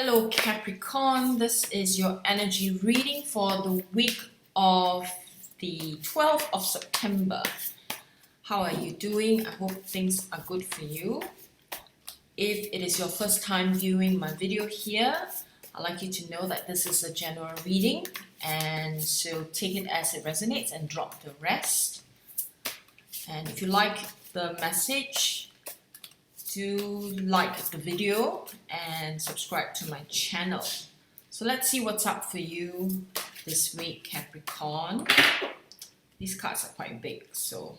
Hello Capricorn, this is your energy reading for the week of the 12th of September. How are you doing? I hope things are good for you. If it is your first time viewing my video here, I'd like you to know that this is a general reading, and so take it as it resonates and drop the rest. And if you like the message, do like the video and subscribe to my channel. So let's see what's up for you this week, Capricorn. These cards are quite big, so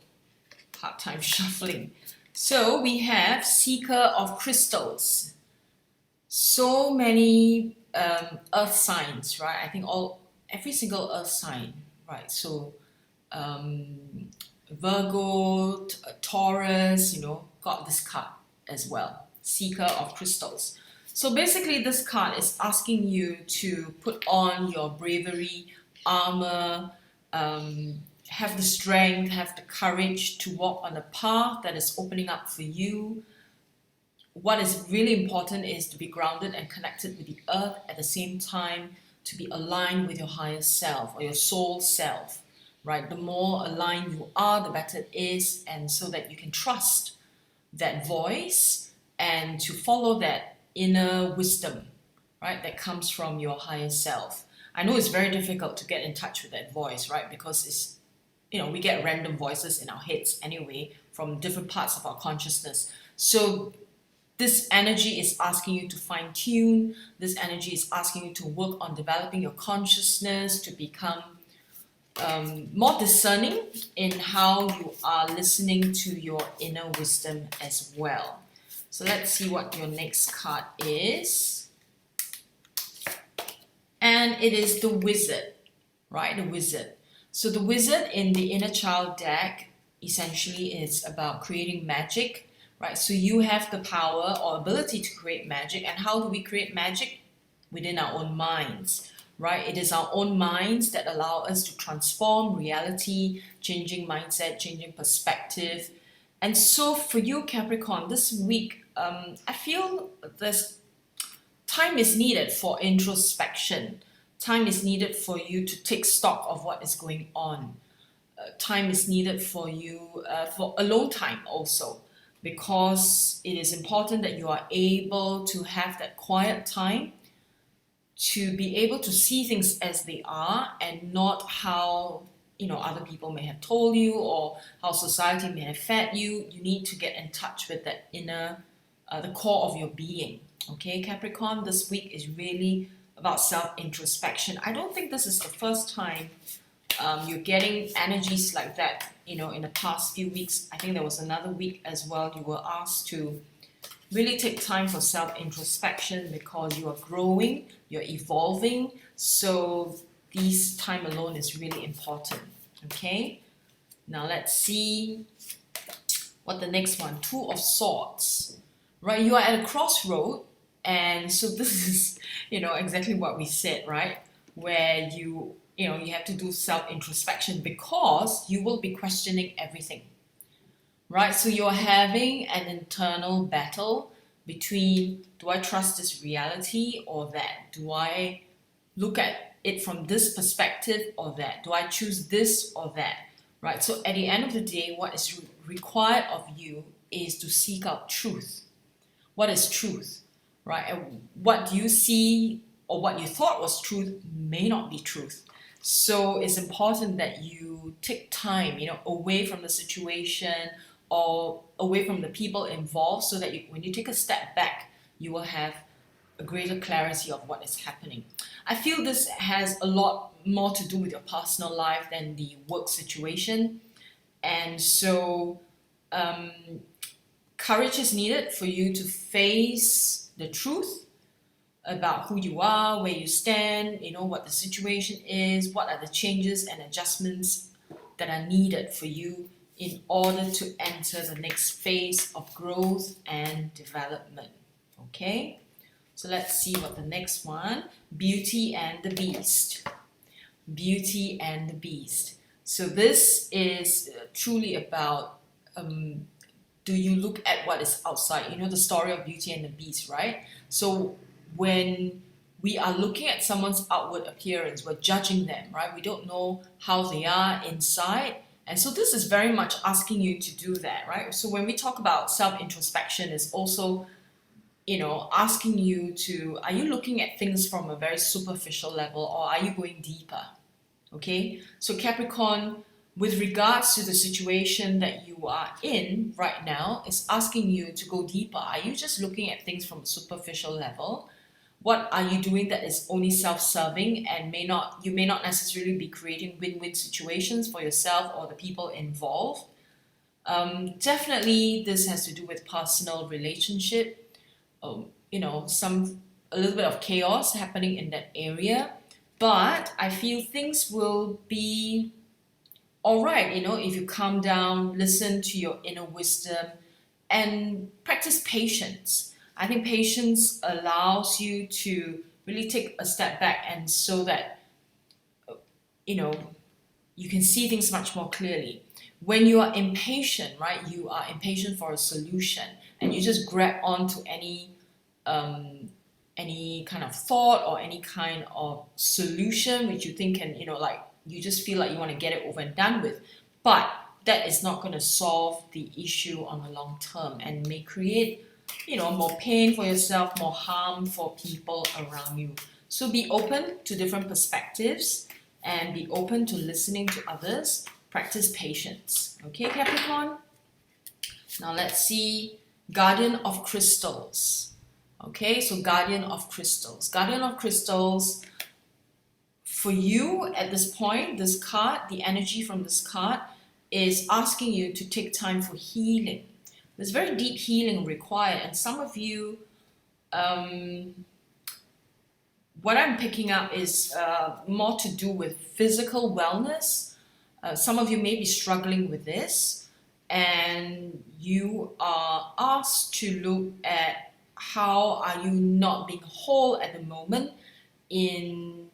hard time shuffling. So we have Seeker of Crystals. So many earth signs, right? I think every single earth sign, right? So Virgo, Taurus, got this card as well, Seeker of Crystals. So basically this card is asking you to put on your bravery, armor, have the strength, have the courage to walk on a path that is opening up for you. What is really important is to be grounded and connected with the earth, at the same time to be aligned with your higher self or your soul self, right? The more aligned you are, the better it is, and so that you can trust that voice and to follow that inner wisdom, right, that comes from your higher self. I know it's very difficult to get in touch with that voice, right, because it's, we get random voices in our heads anyway from different parts of our consciousness. So this energy is asking you to fine tune. This energy is asking you to work on developing your consciousness, to become more discerning in how you are listening to your inner wisdom as well. So let's see what your next card is. And it is the Wizard, right? The Wizard. So the Wizard in the Inner Child deck essentially is about creating magic, right? So you have the power or ability to create magic. And how do we create magic? Within our own minds. Right? It is our own minds that allow us to transform reality, changing mindset, changing perspective. And so for you, Capricorn, this week, I feel this time is needed for introspection. Time is needed for you to take stock of what is going on. Time is needed for you for alone time also, because it is important that you are able to have that quiet time to be able to see things as they are and not how other people may have told you or how society may have fed you. You need to get in touch with that inner, the core of your being. Okay, Capricorn, this week is really about self-introspection. I don't think this is the first time you're getting energies like that, in the past few weeks. I think there was another week as well you were asked to really take time for self-introspection because you are growing, you're evolving, so this time alone is really important, okay? Now let's see what the next one, Two of Swords, right? You are at a crossroad, and so this is, exactly what we said, right? Where you have to do self-introspection because you will be questioning everything. Right, so you're having an internal battle between, do I trust this reality or that? Do I look at it from this perspective or that? Do I choose this or that? Right, so at the end of the day, what is required of you is to seek out truth. What is truth? Right, and what you see or what you thought was truth may not be truth. So it's important that you take time, away from the situation or away from the people involved, so that when you take a step back, you will have a greater clarity of what is happening. I feel this has a lot more to do with your personal life than the work situation. And so courage is needed for you to face the truth about who you are, where you stand, what the situation is, what are the changes and adjustments that are needed for you in order to enter the next phase of growth and development. Okay, so let's see what the next one, Beauty and the Beast. Beauty and the Beast. So this is truly about do you look at what is outside? The story of Beauty and the Beast, right? So when we are looking at someone's outward appearance, we're judging them, right? We don't know how they are inside. And so this is very much asking you to do that, right? So when we talk about self-introspection, it's also, asking you to, are you looking at things from a very superficial level, or are you going deeper? Okay, so Capricorn, with regards to the situation that you are in right now, is asking you to go deeper. Are you just looking at things from a superficial level? What are you doing that is only self-serving and you may not necessarily be creating win-win situations for yourself or the people involved? Definitely, this has to do with personal relationship. A little bit of chaos happening in that area. But I feel things will be all right, if you calm down, listen to your inner wisdom, and practice patience. I think patience allows you to really take a step back, and so that, you can see things much more clearly. When you are impatient, right, you are impatient for a solution, and you just grab onto any kind of thought or any kind of solution which you think can, you just feel like you want to get it over and done with. But that is not going to solve the issue on the long term and may create, more pain for yourself, more harm for people around you. So be open to different perspectives and be open to listening to others. Practice patience. Okay, Capricorn? Now let's see Guardian of Crystals. Okay, so Guardian of Crystals. Guardian of Crystals, for you at this point, this card, the energy from this card is asking you to take time for healing. There's very deep healing required, and some of you, what I'm picking up is more to do with physical wellness. Some of you may be struggling with this, and you are asked to look at how are you not being whole at the moment. We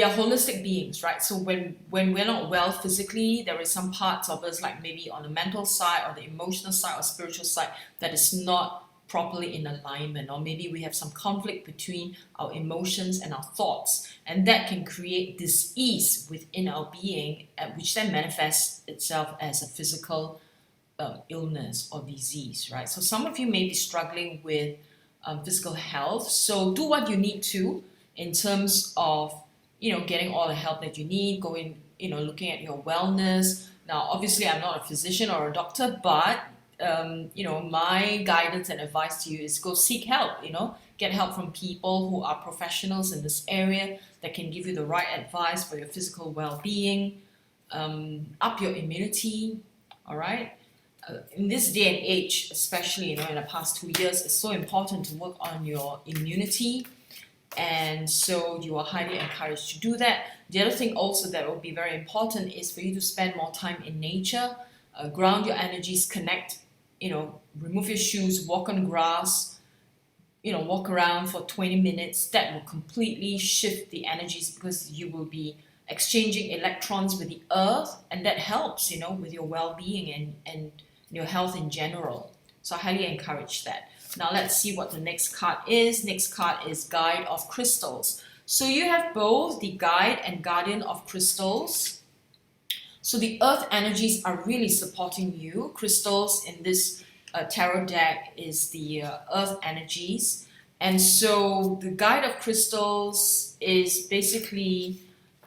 are holistic beings, right? So when we're not well physically, there is some parts of us, like maybe on the mental side or the emotional side or spiritual side, that is not properly in alignment, or maybe we have some conflict between our emotions and our thoughts, and that can create dis-ease within our being, which then manifests itself as a physical illness or disease, right? So some of you may be struggling with physical health, so do what you need to in terms of getting all the help that you need, going looking at your wellness. Now obviously I'm not a physician or a doctor, but my guidance and advice to you is go seek help. Get help from people who are professionals in this area that can give you the right advice for your physical well-being. Up your immunity. All right. In this day and age, especially in the past 2 years, it's so important to work on your immunity, and so you are highly encouraged to do that. The other thing also that will be very important is for you to spend more time in nature, ground your energies, connect, remove your shoes, walk on grass, walk around for 20 minutes. That will completely shift the energies, because you will be exchanging electrons with the earth, and that helps, with your well-being and your health in general. So I highly encourage that. Now let's see what the next card is. Next card is Guide of Crystals. So you have both the Guide and Guardian of Crystals. So the earth energies are really supporting you. Crystals in this tarot deck is the earth energies. And so the Guide of Crystals is basically,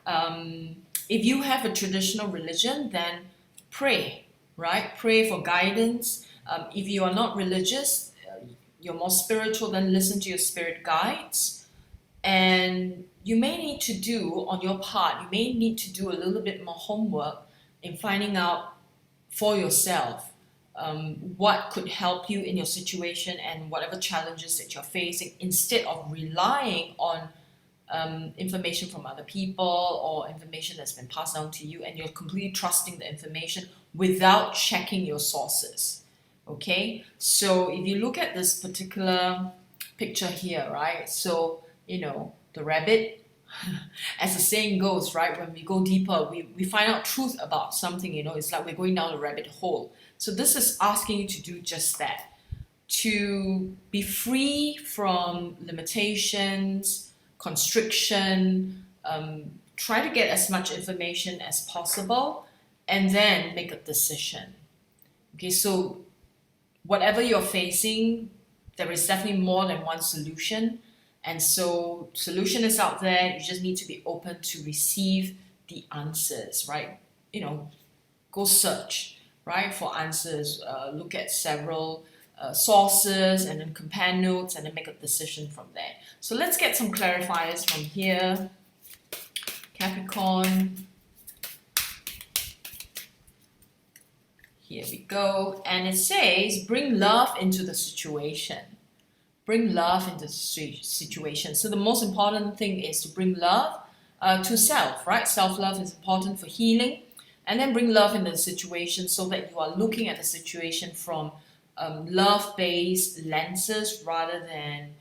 if you have a traditional religion, then pray, right? Pray for guidance. If you are not religious, you're more spiritual, then listen to your spirit guides. And you may need to do, on your part, you may need to do a little bit more homework in finding out for yourself what could help you in your situation and whatever challenges that you're facing, instead of relying on information from other people or information that's been passed down to you, and you're completely trusting the information without checking your sources. Okay, so if you look at this particular picture here, right? So, the rabbit, as the saying goes, right? When we go deeper, we find out truth about something, it's like we're going down a rabbit hole. So this is asking you to do just that, to be free from limitations, constriction, try to get as much information as possible, and then make a decision. Okay, so whatever you're facing, there is definitely more than one solution. And so solution is out there. You just need to be open to receive the answers, right? Go search, right, for answers. Look at several sources and then compare notes and then make a decision from there. So let's get some clarifiers from here. Capricorn. Here we go. And it says, bring love into the situation. Bring love into the situation. So the most important thing is to bring love to self, right? Self-love is important for healing. And then bring love into the situation so that you are looking at the situation from love-based lenses rather than,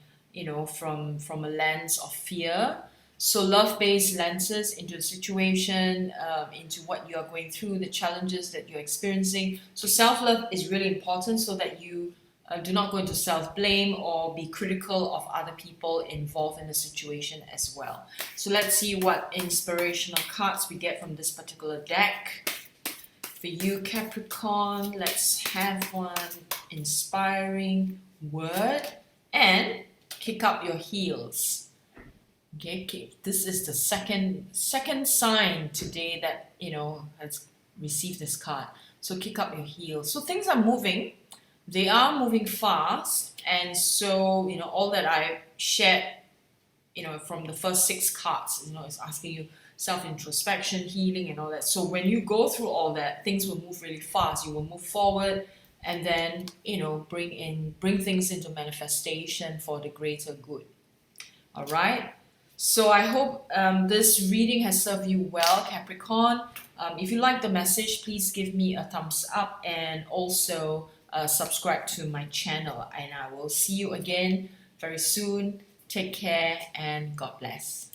from a lens of fear. So love-based lenses into the situation, into what you are going through, the challenges that you're experiencing. So self-love is really important so that you do not go into self-blame or be critical of other people involved in the situation as well. So let's see what inspirational cards we get from this particular deck. For you, Capricorn, let's have one inspiring word and kick up your heels. Okay, this is the second sign today that has received this card. So kick up your heels. So things are moving. They are moving fast, and so all that I shared, from the first 6 cards, is asking you self-introspection, healing, and all that. So when you go through all that, things will move really fast. You will move forward, and then bring things into manifestation for the greater good. All right. So I hope this reading has served you well, Capricorn. If you like the message, please give me a thumbs up and also subscribe to my channel. And I will see you again very soon. Take care and God bless.